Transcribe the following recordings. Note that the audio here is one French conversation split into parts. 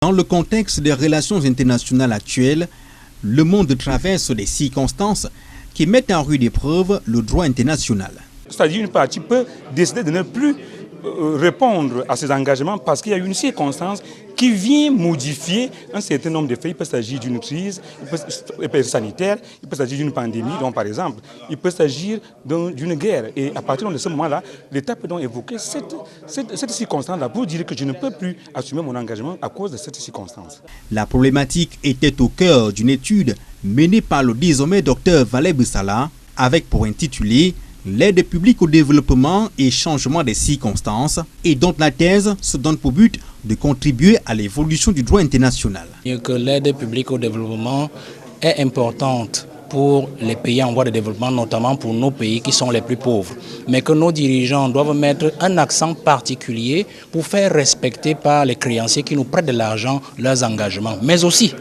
Dans le contexte des relations internationales actuelles, le monde traverse des circonstances qui mettent en rude épreuve le droit international. C'est-à-dire une partie peut décider de ne plus répondre à ses engagements parce qu'il y a une circonstance qui vient modifier un certain nombre de faits. Il peut s'agir d'une crise, il peut être sanitaire, il peut s'agir d'une pandémie, donc par exemple, il peut s'agir d'une guerre. Et à partir de ce moment-là, l'État peut donc évoquer cette circonstance-là pour dire que je ne peux plus assumer mon engagement à cause de cette circonstance. La problématique était au cœur d'une étude menée par le désormais Dr Waleb Salah avec pour intitulé l'aide publique au développement et changement des circonstances, et dont la thèse se donne pour but de contribuer à l'évolution du droit international. Que l'aide publique au développement est importante pour les pays en voie de développement, notamment pour nos pays qui sont les plus pauvres. Mais que nos dirigeants doivent mettre un accent particulier pour faire respecter par les créanciers qui nous prêtent de l'argent leurs engagements. Mais aussi,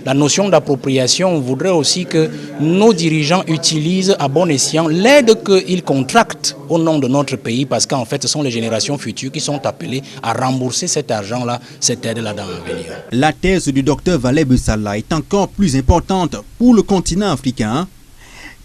la notion d'appropriation voudrait aussi que nos dirigeants utilisent à bon escient l'aide qu'ils contractent au nom de notre pays, parce qu'en fait, ce sont les générations futures qui sont appelées à rembourser cet argent-là, cette aide-là dans l'avenir. La thèse du Dr Waleb Salah est encore plus importante pour le continent africain,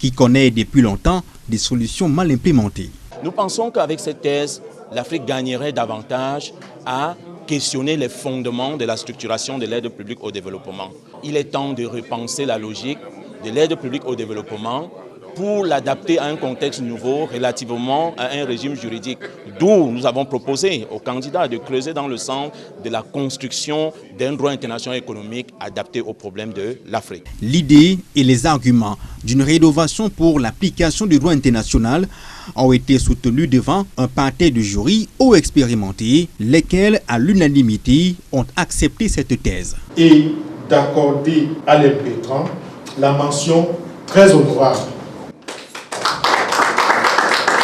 qui connaît depuis longtemps des solutions mal implémentées. Nous pensons qu'avec cette thèse, l'Afrique gagnerait davantage à questionner les fondements de la structuration de l'aide publique au développement. Il est temps de repenser la logique de l'aide publique au développement pour l'adapter à un contexte nouveau relativement à un régime juridique. D'où nous avons proposé aux candidats de creuser dans le sens de la construction d'un droit international économique adapté aux problèmes de l'Afrique. L'idée et les arguments d'une rénovation pour l'application du droit international ont été soutenus devant un parterre de jurys haut expérimentés, lesquels à l'unanimité ont accepté cette thèse. Et d'accorder à l'impétrant la mention très honorable